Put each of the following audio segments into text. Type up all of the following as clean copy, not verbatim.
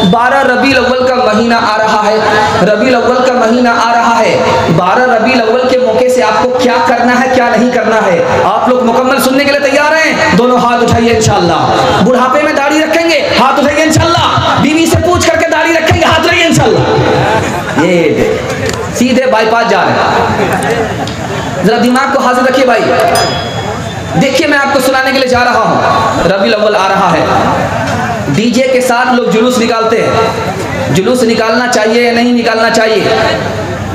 12 रबीउल अव्वल का महीना आ रहा है, रबीउल अव्वल का महीना आ रहा है। 12 रबीउल अव्वल के मौके से आपको क्या करना है, क्या नहीं करना है, आप लोग मुकम्मल सुनने के लिए तैयार हैं? दोनों हाथ उठाइए इंशाअल्लाह। बुढ़ापे में दाढ़ी रखेंगे, हाथ उठाइए इंशाअल्लाह। बीवी से पूछ करके दाढ़ी रखेंगे, हाथ उठाइए इंशाअल्लाह। ये सीधे बाईपास जा रहे हैं। जरा दिमाग को हाजिर रखिए भाई। देखिए मैं आपको सुनाने के लिए जा रहा हूँ। रबीउल अव्वल आ रहा है, डीजे के साथ लोग जुलूस निकालते हैं। जुलूस निकालना चाहिए या नहीं निकालना चाहिए?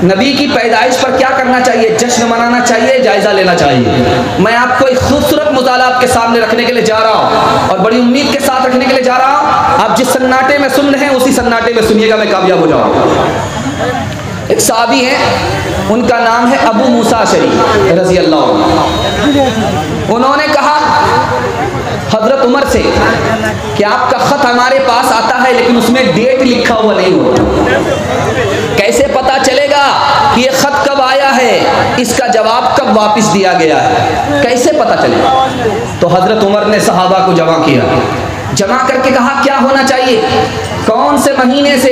नबी की पैदाइश पर क्या करना चाहिए? जश्न मनाना चाहिए, जायजा लेना चाहिए। मैं आपको एक खूबसूरत मुताला आपके सामने रखने के लिए जा रहा हूँ और बड़ी उम्मीद के साथ रखने के लिए जा रहा हूँ। आप जिस सन्नाटे में सुन रहे हैं उसी सन्नाटे में सुनिएगा, मैं कामयाब हो जाऊँगा। एक साहबी हैं, उनका नाम है अबू मूसा अशरी रज़ी अल्लाह अन्हु। उन्होंने कहा हजरत उमर से कि आपका खत हमारे पास आता है लेकिन उसमें डेट लिखा हुआ नहीं होता, कैसे पता चलेगा कि ये खत कब आया है, इसका जवाब कब वापस दिया गया है, कैसे पता चलेगा? तो हजरत उमर ने सहाबा को जमा किया, जमा करके कहा क्या होना चाहिए, कौन से महीने से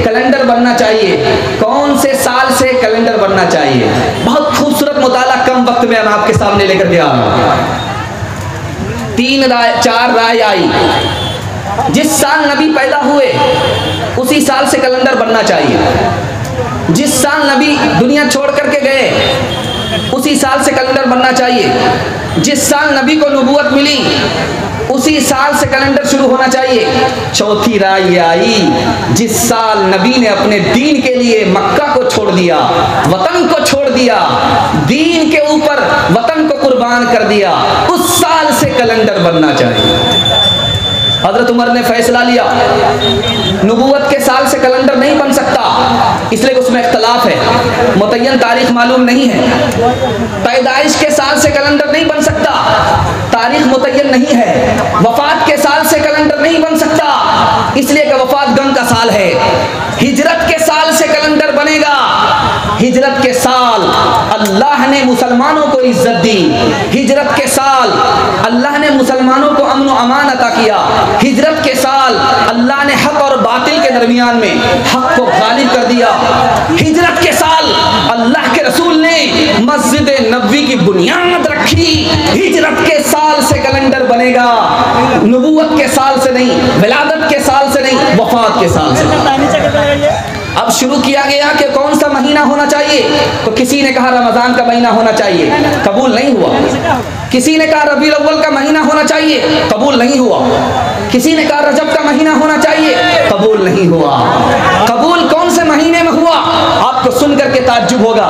कैलेंडर बनना चाहिए, कौन से साल से कैलेंडर बनना चाहिए। बहुत खूबसूरत मुताला कम वक्त में हम आपके सामने लेकर के आ रहा हूं। 4 राय आई। जिस साल नबी पैदा हुए उसी साल से कैलेंडर बनना चाहिए, जिस साल नबी दुनिया छोड़ करके गए उसी साल से कैलेंडर बनना चाहिए, जिस साल नबी को नबूवत मिली उसी साल से कैलेंडर शुरू होना चाहिए। चौथी राय ये आई, जिस साल नबी ने अपने दीन के लिए मक्का को छोड़ दिया, वतन को छोड़ दिया, दीन के ऊपर वतन को कुर्बान कर दिया, उस साल से कैलेंडर बनना चाहिए। हजरत उमर ने फैसला लिया नबूवत के साल से कैलेंडर नहीं बन सकता, इसलिए उसमें इख्तलाफ है, मुतय्यन तारीख मालूम नहीं है। पैदाइश के साल से कैलेंडर नहीं बन सकता, तारीख मुतय्यन नहीं है। वफात के साल से कैलेंडर नहीं बन सकता, इसलिए कि वफात गम का साल है। हिजरत के साल से कैलेंडर बनेगा, हिजरत के साल अल्लाह ने मुसलमानों को इज्जत दी, हिजरत के साल अल्लाह ने मुसलमानों को अमन व अमान अता किया, हिजरत के साल अल्लाह ने हक और बातिल के दरमियान में हक को गालिब कर दिया, हिजरत के साल अल्लाह के रसूल ने मस्जिद नबवी की बुनियाद रखी। हिजरत के साल से कैलेंडर बनेगा, नबूवत के साल से नहीं, विलादत के साल से नहीं, वफात के साल से। अब शुरू किया गया कि कौन सा महीना होना चाहिए, तो किसी ने कहा रमजान का महीना होना चाहिए, कबूल नहीं हुआ। किसी ने कहा रबीउल अव्वल का महीना होना चाहिए, कबूल नहीं हुआ। किसी ने कहा रजब का महीना होना चाहिए, कबूल नहीं हुआ। कबूल कौन से महीने में हुआ? आपको सुन करके ताज्जुब होगा।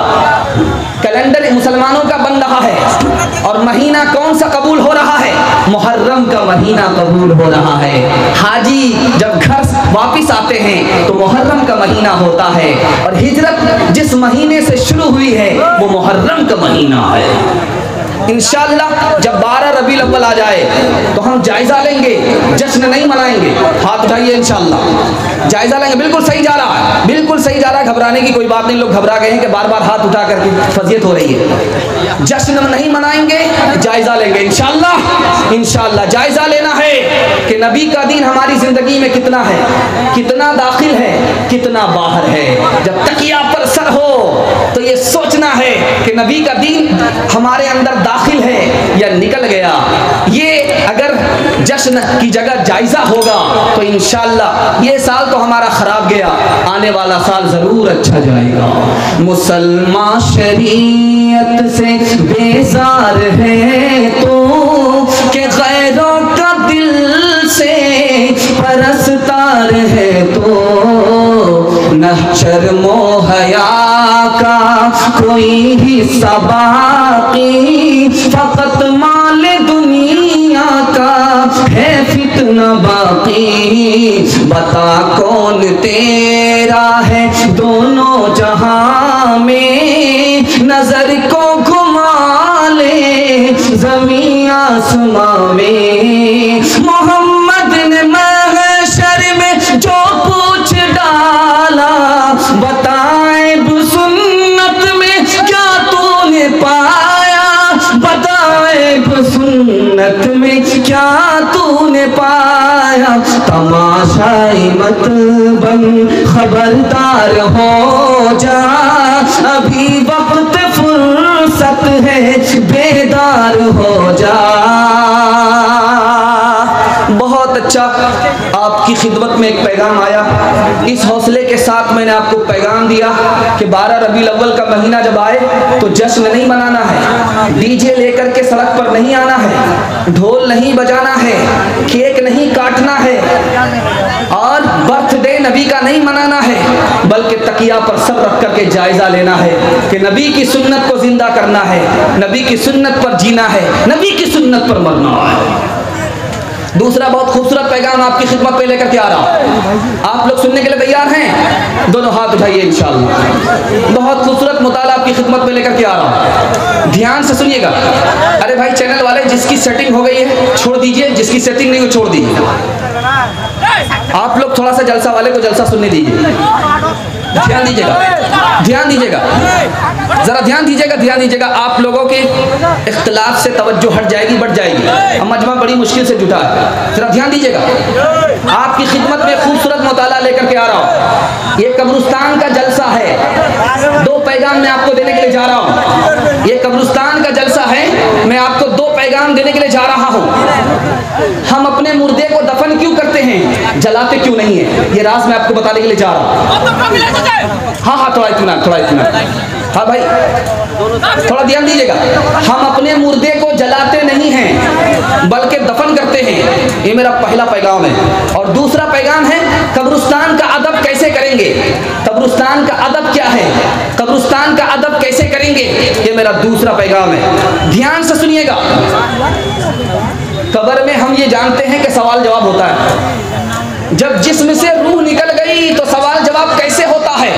कैलेंडर मुसलमानों का बन रहा है और महीना कौन सा कबूल हो रहा है? मुहर्रम का महीना कबूल हो रहा है। हाजी जब घर वापिस आते हैं तो मुहर्रम का महीना होता है और हिजरत जिस महीने से शुरू हुई है वो मुहर्रम का महीना है। इंशाअल्लाह जब 12 रबीउल अव्वल आ जाए तो हम जायजा लेंगे, जश्न नहीं मनाएंगे। हाथ उठाइए इंशाअल्लाह, जायजा लेंगे। बिल्कुल सही जा रहा है, बिल्कुल सही जा रहा है, घबराने की कोई बात नहीं। लोग घबरा गए हैं कि बार बार हाथ उठा करके फजीयत हो रही है। जश्न नहीं मनाएंगे, जायजा लेंगे इंशाअल्लाह। इंशाअल्लाह जायजा लेना है कि नबी का दीन हमारी जिंदगी में कितना है, कितना दाखिल है, कितना बाहर है। जब तकिया पर सर हो तो ये सोचना है कि नबी का दीन हमारे अंदर दाखिल है या निकल गया। ये अगर जश्न की जगह जायजा होगा तो इंशाअल्लाह ये साल तो हमारा खराब गया, आने वाला साल जरूर अच्छा जाएगा। मुसलमान शरीयत से बेजार है तो के गैरों का दिल से परस्तार है तो न शर्म ओ हया का कोई हिस्सा बाकी, फकत माल दुनिया का है फितना बाकी। बता कौन तेरा है दोनों जहां में, नजर को घुमा ले ज़मीं आसमां में। मोहम्मद ने महशर में जो पूछ डाला, बताए सुन्नत में क्या तूने पाया, बताए सुन्नत में क्या तूने पाया। तमाशा भाई मत बन, खबरदार हो जा, अभी वक्त फुर्सत है, बेदार हो जा। बहुत अच्छा, आपकी खिदमत में एक पैगाम आया। इस हौसले के साथ मैंने आपको पैगाम दिया कि 12 रबीउल अव्वल का महीना जब आए तो जश्न नहीं मनाना है, डीजे लेकर के सड़क पर नहीं आना है, ढोल नहीं बजाना है, केक नहीं काटना है और बर्थडे नबी का नहीं मनाना है, बल्कि तकिया पर सर रख करके जायजा लेना है कि नबी की सुन्नत को जिंदा करना है, नबी की सुन्नत पर जीना है, नबी की सुन्नत पर मरना है। दूसरा बहुत खूबसूरत पैगाम आपकी खिदमत पे लेकर के आ रहा हूं, आप लोग सुनने के लिए तैयार हैं? दोनों हाथ उठाइए इंशाअल्लाह। बहुत खूबसूरत मुताला आपकी खिदमत पे लेकर के आ रहा हूं, ध्यान से सुनिएगा। अरे भाई चैनल वाले, जिसकी सेटिंग हो गई है छोड़ दीजिए, जिसकी सेटिंग नहीं हो छोड़ दीजिए। आप लोग थोड़ा सा जलसा वाले को जलसा सुनने दीजिए, ध्यान दीजिएगा, ध्यान दीजिएगा, जरा ध्यान दीजिएगा, ध्यान दीजिएगा। आप लोगों के इख्तिलाफ से तवज्जो हट जाएगी, बढ़ जाएगी। अब मजमा बड़ी मुश्किल से जुटा है, जरा ध्यान दीजिएगा। आपकी खिदमत में खूबसूरत मुताला लेकर के आ रहा हूँ। ये कब्रिस्तान का जलसा है, 2 पैगाम मैं आपको देने के लिए जा रहा हूँ। ये कब्रिस्तान का जलसा है, मैं आपको 2 पैगाम देने के लिए जा रहा हूँ। हम अपने मुर्दे को दफन क्यों करते हैं, जलाते क्यों नहीं है, ये राज मैं आपको बताने के लिए जा रहा हूँ। हाँ हाँ, थोड़ा इतना, थोड़ा इतना, हाँ भाई थोड़ा ध्यान दीजिएगा। हम अपने मुर्दे को जलाते नहीं हैं बल्कि दफन करते हैं, ये मेरा पहला पैगाम है। और दूसरा पैगाम है कब्रिस्तान का अदब कैसे करेंगे, कब्रिस्तान का अदब क्या है, कब्रिस्तान का अदब कैसे करेंगे, ये मेरा दूसरा पैगाम है। ध्यान से सुनिएगा। कब्र में हम ये जानते हैं कि सवाल जवाब होता है, जब जिस्म से रूह निकल गई तो सवाल जवाब कैसे होता है,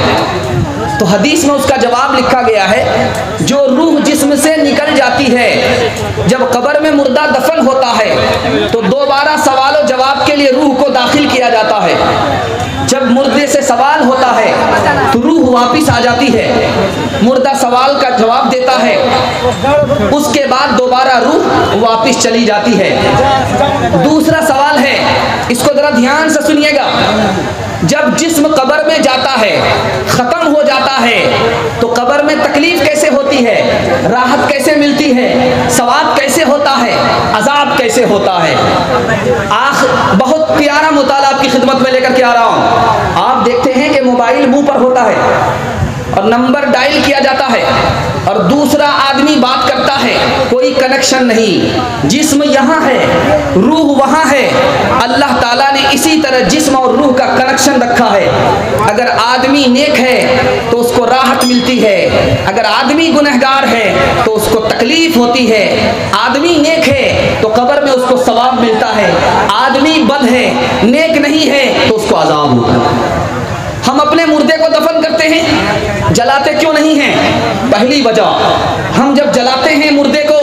तो हदीस में उसका जवाब लिखा गया है। जो रूह जिस्म से निकल जाती है, जब कब्र में मुर्दा दफन होता है तो दोबारा सवाल और जवाब के लिए रूह को दाखिल किया जाता है। जब मुर्दे से सवाल होता है तो रूह वापिस आ जाती है, मुर्दा सवाल का जवाब देता है, उसके बाद दोबारा रूह वापिस चली जाती है। दूसरा सवाल है, इसको जरा ध्यान से सुनिएगा। जब जिस्म कब्र में जाता है, खत्म हो जाता है, तो कब्र में तकलीफ कैसे होती है, राहत कैसे मिलती है, सवाब कैसे होता है, अजाब कैसे होता है। बहुत प्यारा मुताला आपकी खिदमत में लेकर के आ रहा हूं। आप देखते हैं कि मोबाइल मुंह पर होता है और नंबर डायल किया जाता है और दूसरा आदमी बात करता है, कोई कनेक्शन नहीं, जिस्म यहाँ है, रूह वहाँ है। अल्लाह ताला ने इसी तरह जिस्म और रूह का कनेक्शन रखा है। अगर आदमी नेक है तो उसको राहत मिलती है, अगर आदमी गुनहगार है तो उसको तकलीफ होती है। आदमी नेक है तो कब्र में उसको सवाब मिलता है, आदमी बद है, नेक नहीं है तो उसको अजाब होता है। हम अपने मुर्दे को दफन करते हैं, जलाते क्यों नहीं हैं? पहली वजह, हम जब जलाते हैं मुर्दे को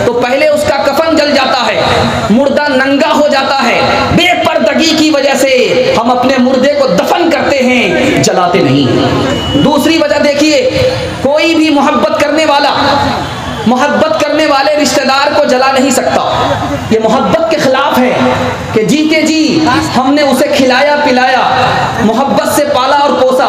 तो पहले उसका कफन जल जाता है, मुर्दा नंगा हो जाता है। बेपर्दगी की वजह से हम अपने मुर्दे को दफन करते हैं, जलाते नहीं। दूसरी वजह देखिए, कोई भी मोहब्बत करने वाला मोहब्बत करने वाले रिश्तेदार को जला नहीं सकता। ये मोहब्बत के खिलाफ है कि जीते जी हमने उसे खिलाया पिलाया, मोहब्बत से पाला और पोसा,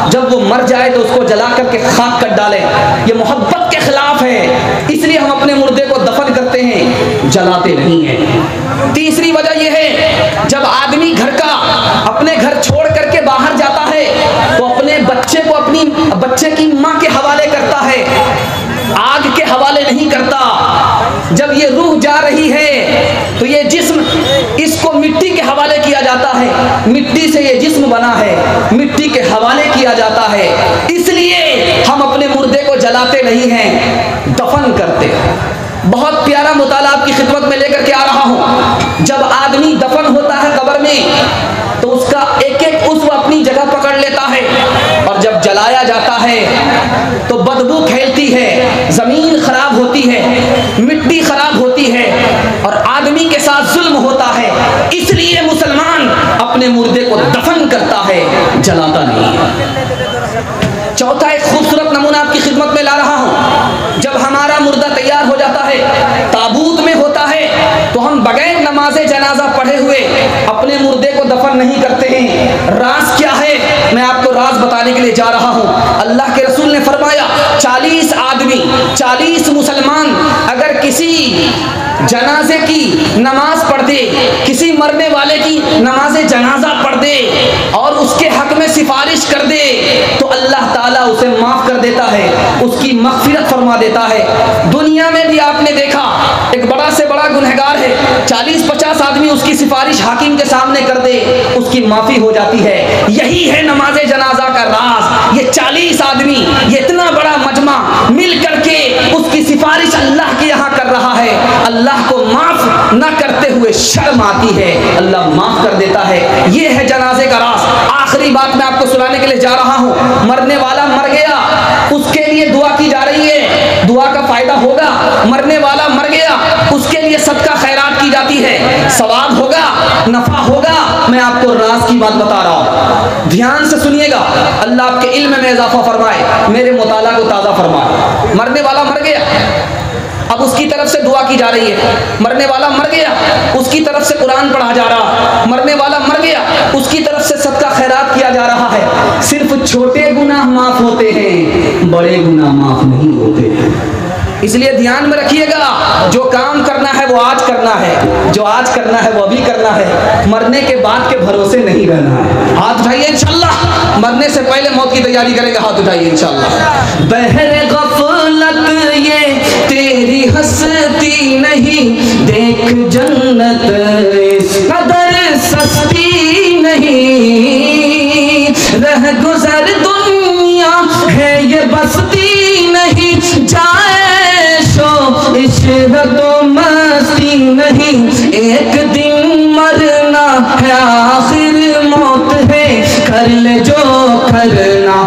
जब वो मर जाए तो उसको जला करके खाक कर डालें। ये मोहब्बत के खिलाफ है, इसलिए हम अपने मुर्दे को दफन करते हैं, जलाते नहीं हैं। तीसरी वजह यह है, जब आदमी घर का अपने घर छोड़ करके बाहर जाता है तो अपने बच्चे को अपनी बच्चे की माँ के हवाले करता है, आग के हवाले नहीं करता। जब ये रूह जा रही है तो ये जिस्म, इसको मिट्टी के हवाले किया जाता है, मिट्टी से ये जिस्म बना है, मिट्टी के हवाले किया जाता है। इसलिए हम अपने मुर्दे को जलाते नहीं हैं, दफन करते हैं। बहुत प्यारा मुताला आपकी खिदमत में लेकर के आ रहा हूं। जब आदमी दफन होता है कब्र में तो उसका एक एक उस्व अपनी जगह पकड़ लेता है, और जब जलाया जाता है तो बदबू फैलती है, जमीन खराब होती है, मिट्टी खराब होती है और आदमी के साथ जुल्म होता है। इसलिए मुसलमान अपने मुर्दे को दफन करता है, जलाता नहीं है। चौथा एक खूबसूरत नमूना आपकी खिदमत में ला रहा हूं। जब हमारा मुर्दा तैयार हो जाता है, ताबूत में होता है, तो हम बगैर नमाज़े जना जनाजा पढ़े हुए अपने मुर्दे को दफन नहीं करते हैं। राज क्या है, मैं आपको राज बताने के लिए जा रहा हूं। अल्लाह के रसूल ने फरमाया 40 आदमी, 40 मुसलमान अगर किसी जनाजे की नमाज पढ़ दे, किसी मरने वाले की नमाज जनाजा पढ़ दे और उसके हक में सिफारिश कर दे, तो अल्लाह ताला उसे माफ कर देता है, उसकी मग़फ़िरत फरमा देता है। दुनिया में भी आपने देखा एक बड़ा से बड़ा गुनहगार है, 40-50 आदमी उसकी सिफारिश हाकिम के सामने कर दे, उसकी माफी हो जाती है। यही है नमाज जनाजा का राज। ये 40 आदमी, ये इतना बड़ा मजमा मिल करके उसकी सिफारिश अल्लाह के यहाँ कर रहा है। अल्लाह को माफ न करते हुए शर्म आती है, अल्लाह माफ कर देता है। ये है जनाजे का राज। आखिरी बात मैं आपको सुनाने के लिए जा रहा हूँ। मरने वाला मर गया, उसके लिए दुआ की जा रही है, दुआ का फायदा होगा। मरने वाला मर गया, उसके लिए सदका खैरात की जाती है, सवाब होगा, नफा होगा। मैं आपको राज की बात बता रहा हूँ, ध्यान से सुनिएगा। अल्लाह आपके इल्म में इजाफा फरमाए, मेरे मुताला को ताज़ा फरमाए। मरने वाला मर गया, अब उसकी तरफ से दुआ की जा रही है। मरने वाला मर गया, उसकी तरफ से कुरान पढ़ा जा रहा। मरने वाला मर गया, उसकी तरफ से सदका खैरात किया जा रहा है। सिर्फ छोटे गुनाह माफ होते हैं, बड़े गुनाह माफ नहीं होते हैं। इसलिए ध्यान में रखिएगा, जो काम करना है वो आज करना है, जो आज करना है वो अभी करना है। मरने के बाद के भरोसे नहीं रहना है। हाथ उठाइए इंशाअल्लाह, मरने से पहले मौत की तैयारी करेगा। हाथ उठाइए इंशाअल्लाह। बहरे गफलत ये तेरी हस्ती नहीं, देख जन्नत इस कदर सस्ती नहीं, रह गुजर दुनिया है ये बसती नहीं, जाए इश्क तो मस्ती नहीं, एक दिन मरना है, आखिर मौत है, कर ले जो करना